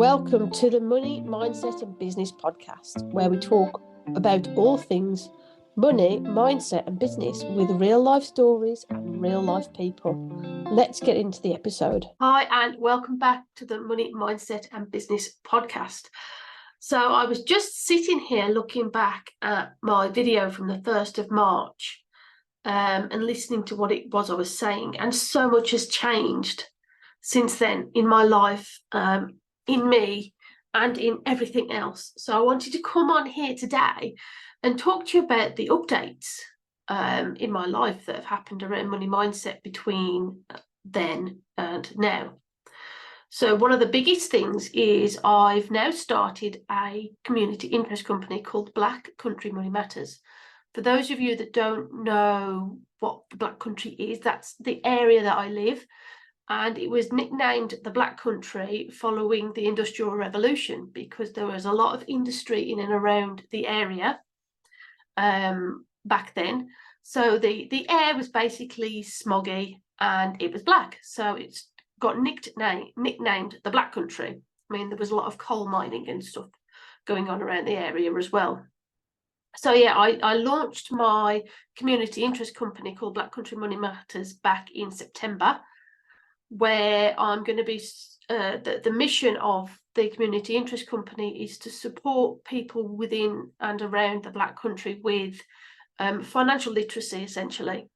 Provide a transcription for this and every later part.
Welcome to the Money, Mindset and Business podcast, where we talk about all things money, mindset and business with real life stories and real life people. Let's get into the episode. Hi, and welcome back to the Money, Mindset and Business podcast. So I was just sitting here looking back at my video from the 1st of March and listening to what it was I was saying, and so much has changed since then in my life, in me and in everything else. So I wanted to come on here today and talk to you about the updates in my life that have happened around money mindset between then and now. So one of the biggest things is I've now started a community interest company called Black Country Money Matters. For those of you that don't know what the Black Country is, that's the area that I live. And it was nicknamed the Black Country following the Industrial Revolution because there was a lot of industry in and around the area back then. So the air was basically smoggy and it was black. So it's got nicknamed the Black Country. I mean, there was a lot of coal mining and stuff going on around the area as well. So yeah, I launched my community interest company called Black Country Money Matters back in September, where I'm going to be, the mission of the community interest company is to support people within and around the Black Country with financial literacy, essentially.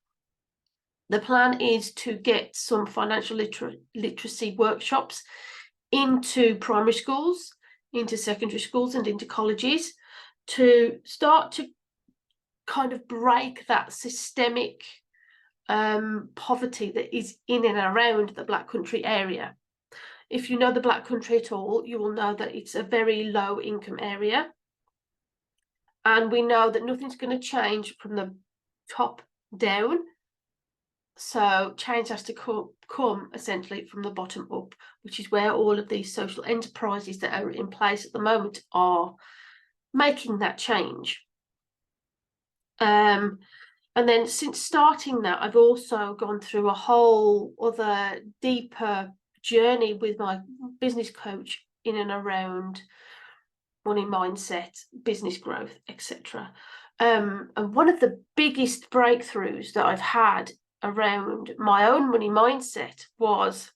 The plan is to get some financial literacy workshops into primary schools, into secondary schools and into colleges to start to kind of break that systemic poverty that is in and around the Black Country area. If you know the Black Country at all, you will know that it's a very low income area. And we know that nothing's going to change from the top down. So change has to come essentially from the bottom up, which is where all of these social enterprises that are in place at the moment are making that change. And then since starting that, I've also gone through a whole other deeper journey with my business coach in and around money mindset, business growth, etc. And one of the biggest breakthroughs that I've had around my own money mindset was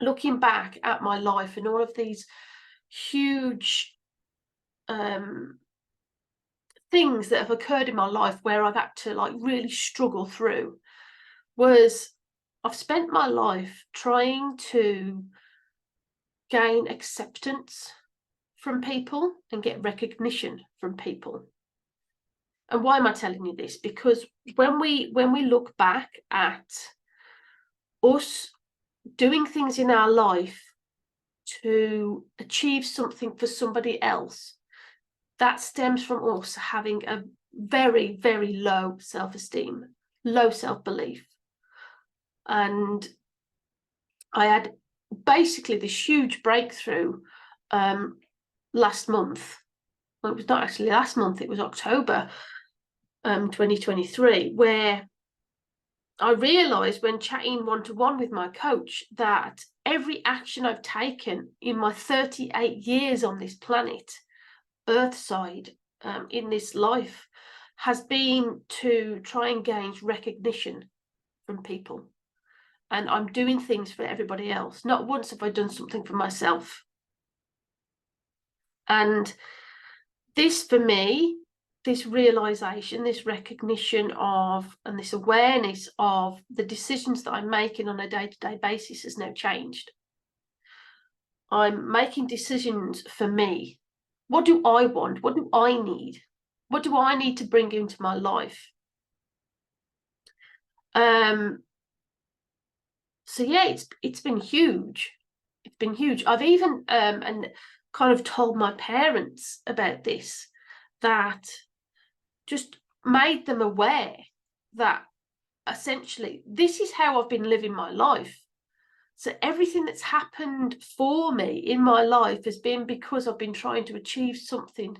looking back at my life and all of these huge things that have occurred in my life where I've had to like really struggle through. Was I've spent my life trying to gain acceptance from people and get recognition from people. And why am I telling you this? Because when we look back at us doing things in our life to achieve something for somebody else, that stems from us having a very, very low self-esteem, low self-belief. And I had basically this huge breakthrough last month. Well, it was not actually last month, it was October 2023, where I realised when chatting one-to-one with my coach that every action I've taken in my 38 years on this planet, Earthside, in this life, has been to try and gain recognition from people. And I'm doing things for everybody else. Not once have I done something for myself. And this, for me, this realization, this recognition of, and this awareness of the decisions that I'm making on a day-to-day basis has now changed. I'm making decisions for me. What do I want? What do I need? What do I need to bring into my life? So yeah, it's been huge. It's been huge. I've even and kind of told my parents about this, that just made them aware that essentially this is how I've been living my life. So everything that's happened for me in my life has been because I've been trying to achieve something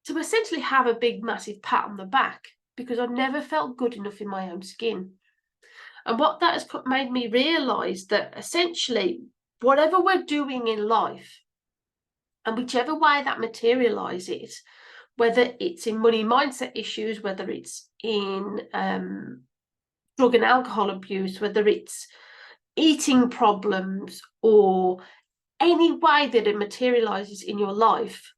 to essentially have a big, massive pat on the back, because I've never felt good enough in my own skin. And what that has made me realise that essentially whatever we're doing in life, and whichever way that materializes, whether it's in money mindset issues, whether it's in drug and alcohol abuse, whether it's eating problems, or any way that it materializes in your life,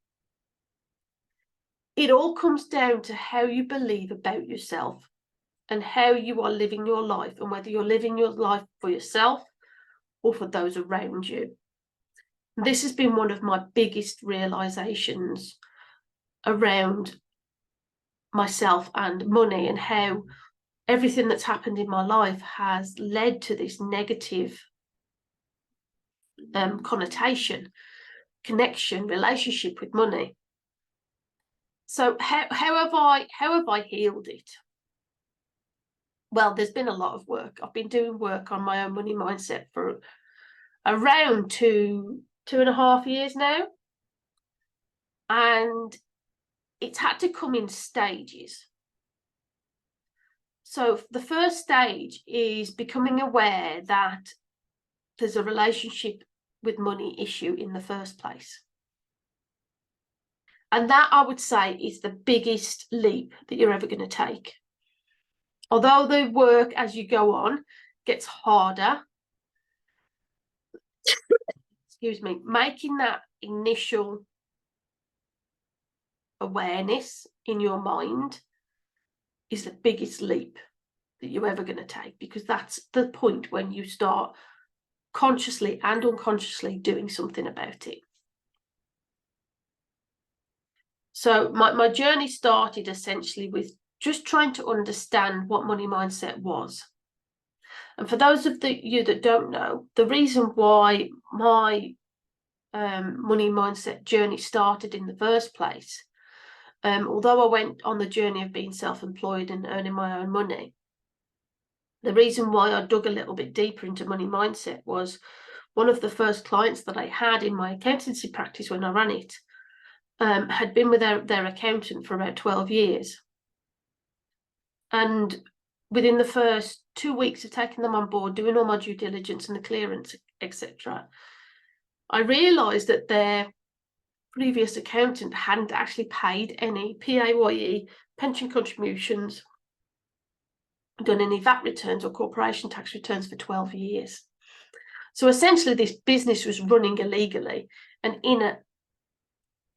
it all comes down to how you believe about yourself and how you are living your life, and whether you're living your life for yourself or for those around you. This has been one of my biggest realizations around myself and money, and how everything that's happened in my life has led to this negative connotation, connection, relationship with money. So how have I healed it? Well, there's been a lot of work. I've been doing work on my own money mindset for around 2.5 years now, and it's had to come in stages. So the first stage is becoming aware that there's a relationship with money issue in the first place. And that, I would say, is the biggest leap that you're ever going to take. Although the work as you go on gets harder, excuse me, making that initial awareness in your mind is the biggest leap that you're ever going to take, because that's the point when you start consciously and unconsciously doing something about it. So my journey started essentially with just trying to understand what money mindset was. And for those of you that don't know, the reason why my money mindset journey started in the first place, although I went on the journey of being self-employed and earning my own money, the reason why I dug a little bit deeper into money mindset was one of the first clients that I had in my accountancy practice when I ran it had been with their accountant for about 12 years. And within the first 2 weeks of taking them on board, doing all my due diligence and the clearance, etc., I realised that their previous accountant hadn't actually paid any PAYE, pension contributions, done any VAT returns or corporation tax returns for 12 years. So essentially this business was running illegally and in a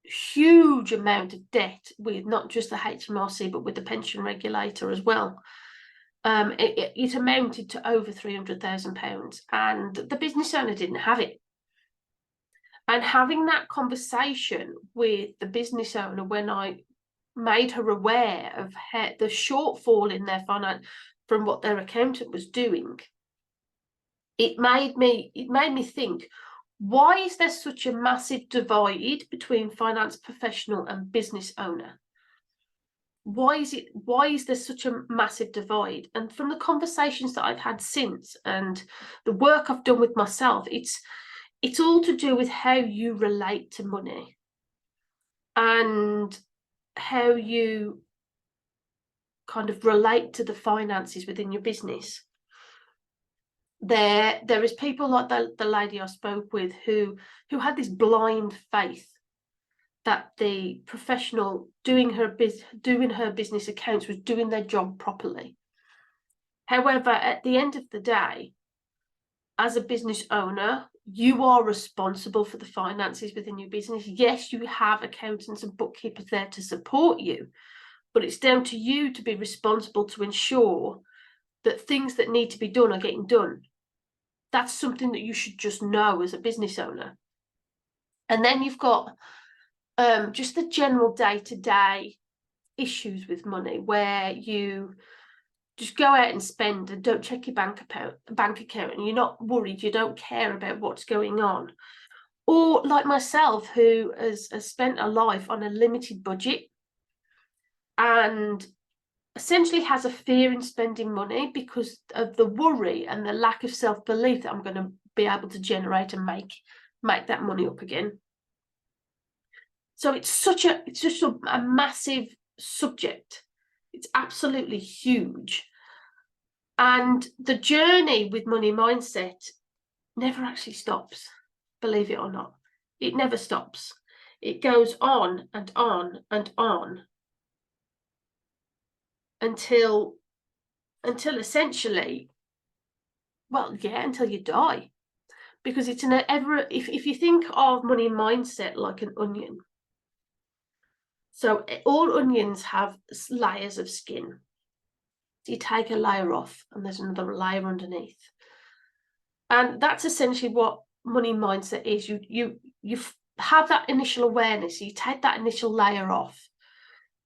huge amount of debt with not just the HMRC but with the pension regulator as well. It amounted to over £300,000, and the business owner didn't have it. And having that conversation with the business owner, when I made her aware of the shortfall in their finance from what their accountant was doing, it made me think, why is there such a massive divide between finance professional and business owner? Why is there such a massive divide? And from the conversations that I've had since and the work I've done with myself, it's all to do with how you relate to money and how you kind of relate to the finances within your business. There is people like the lady I spoke with who had this blind faith that the professional doing her business accounts was doing their job properly. However, at the end of the day, as a business owner, you are responsible for the finances within your business. Yes, you have accountants and bookkeepers there to support you, but it's down to you to be responsible to ensure that things that need to be done are getting done. That's something that you should just know as a business owner. And then you've got just the general day-to-day issues with money, where you just go out and spend and don't check your bank account, and you're not worried, you don't care about what's going on. Or like myself, who has spent a life on a limited budget and essentially has a fear in spending money because of the worry and the lack of self-belief that I'm going to be able to generate and make that money up again. So it's just a massive subject. It's absolutely huge. And the journey with money mindset never actually stops, believe it or not. It never stops. It goes on and on and on until essentially, well, yeah, until you die. Because it's an ever, if you think of money mindset like an onion, so all onions have layers of skin. So you take a layer off and there's another layer underneath. And that's essentially what money mindset is. You have that initial awareness, you take that initial layer off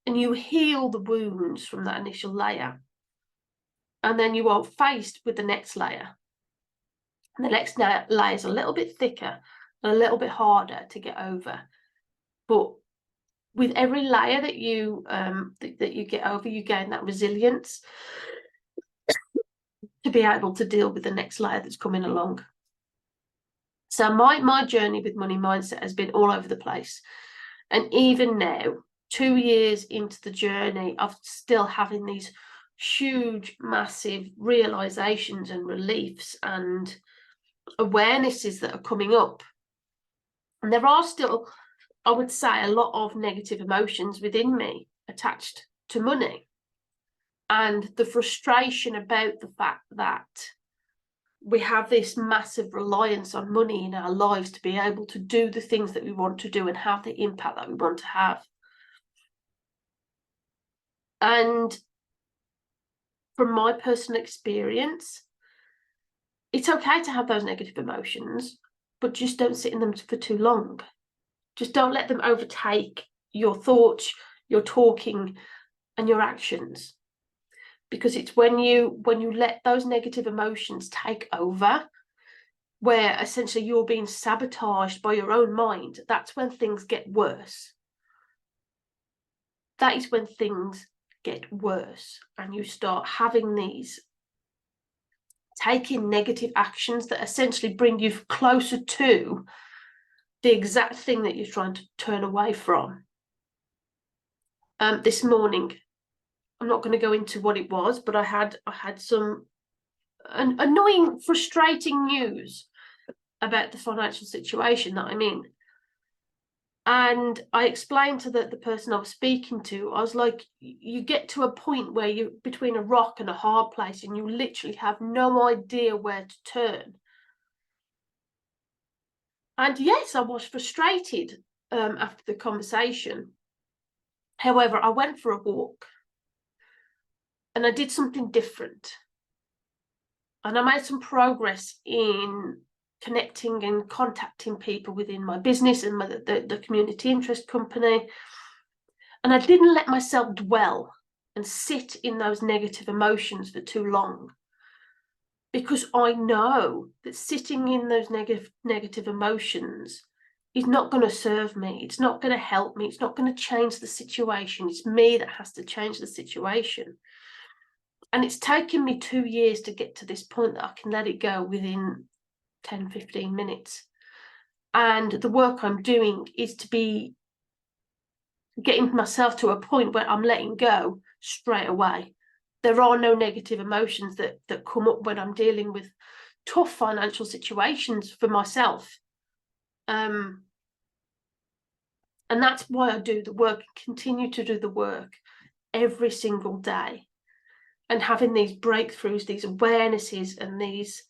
and you heal the wounds from that initial layer. And then you are faced with the next layer. And the next layer is a little bit thicker and a little bit harder to get over. But with every layer that you get over, you gain that resilience to be able to deal with the next layer that's coming along. So my journey with money mindset has been all over the place. And even now, 2 years into the journey, I'm still having these huge, massive realizations and reliefs and awarenesses that are coming up. And there are still, I would say, a lot of negative emotions within me attached to money. And the frustration about the fact that we have this massive reliance on money in our lives to be able to do the things that we want to do and have the impact that we want to have. And from my personal experience, it's okay to have those negative emotions, but just don't sit in them for too long. Just don't let them overtake your thoughts, your talking, and your actions. Because it's when you let those negative emotions take over, where essentially you're being sabotaged by your own mind, that's when things get worse. That is when things get worse and you start having these, taking negative actions that essentially bring you closer to the exact thing that you're trying to turn away from. This morning, I'm not going to go into what it was, but I had some annoying, frustrating news about the financial situation that I'm in. And I explained to the person I was speaking to, I was like, you get to a point where you're between a rock and a hard place and you literally have no idea where to turn. And yes, I was frustrated after the conversation. However, I went for a walk and I did something different. And I made some progress in connecting and contacting people within my business and the community interest company. And I didn't let myself dwell and sit in those negative emotions for too long. Because I know that sitting in those negative emotions is not going to serve me. It's not going to help me. It's not going to change the situation. It's me that has to change the situation. And it's taken me 2 years to get to this point that I can let it go within 10, 15 minutes. And the work I'm doing is to be getting myself to a point where I'm letting go straight away. There are no negative emotions that come up when I'm dealing with tough financial situations for myself. And that's why I do the work, continue to do the work every single day. And having these breakthroughs, these awarenesses, and these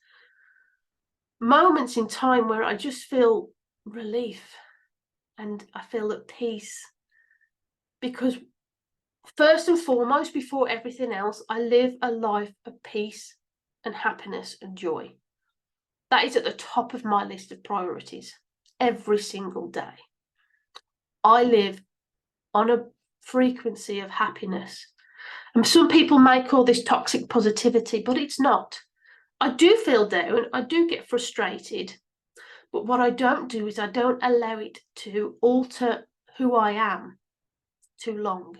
moments in time where I just feel relief and I feel at peace. Because first and foremost, before everything else, I live a life of peace and happiness and joy. That is at the top of my list of priorities every single day. I live on a frequency of happiness. And some people may call this toxic positivity, but it's not. I do feel down, I do get frustrated, but what I don't do is I don't allow it to alter who I am too long.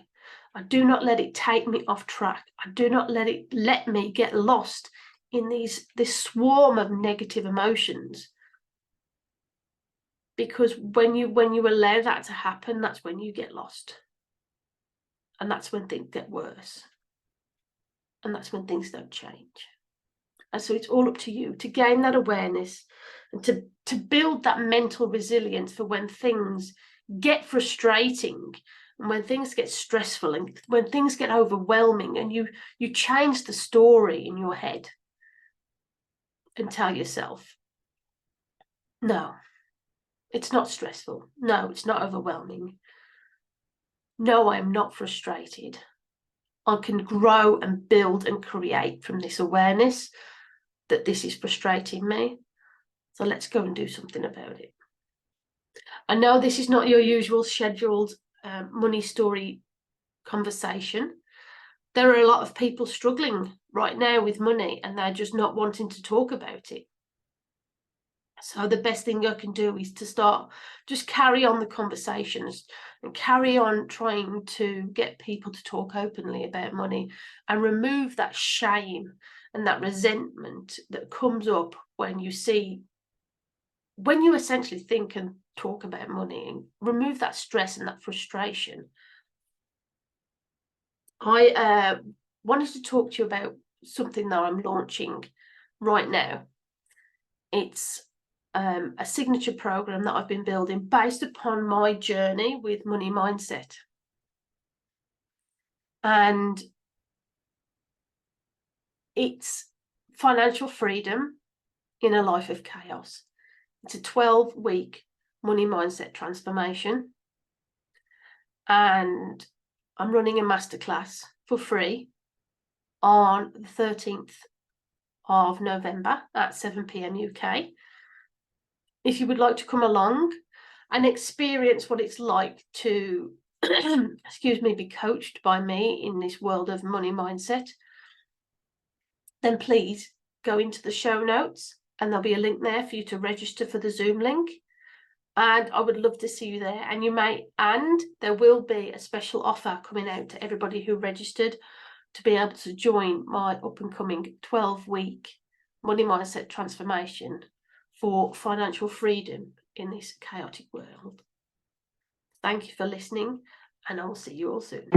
I do not let it take me off track. I do not let me get lost in this swarm of negative emotions. Because when you allow that to happen, that's when you get lost. And that's when things get worse. And that's when things don't change. And so it's all up to you to gain that awareness and to build that mental resilience for when things get frustrating and when things get stressful and when things get overwhelming, and you change the story in your head and tell yourself, no, it's not stressful. No, it's not overwhelming. No, I'm not frustrated. I can grow and build and create from this awareness that this is frustrating me. So let's go and do something about it. I know this is not your usual scheduled money story conversation. There are a lot of people struggling right now with money and they're just not wanting to talk about it. So the best thing I can do is to start, just carry on the conversations and carry on trying to get people to talk openly about money and remove that shame and that resentment that comes up when you essentially think and talk about money, and remove that stress and that frustration. I wanted to talk to you about something that I'm launching right now. It's a signature program that I've been building based upon my journey with money mindset. And it's financial freedom in a life of chaos. It's a 12-week money mindset transformation. And I'm running a masterclass for free on the 13th of November at 7 p.m. UK. If you would like to come along and experience what it's like to, excuse me, be coached by me in this world of money mindset, then please go into the show notes and there'll be a link there for you to register for the Zoom link. And I would love to see you there. And there will be a special offer coming out to everybody who registered to be able to join my up and coming 12-week money mindset transformation for financial freedom in this chaotic world. Thank you for listening, and I will see you all soon.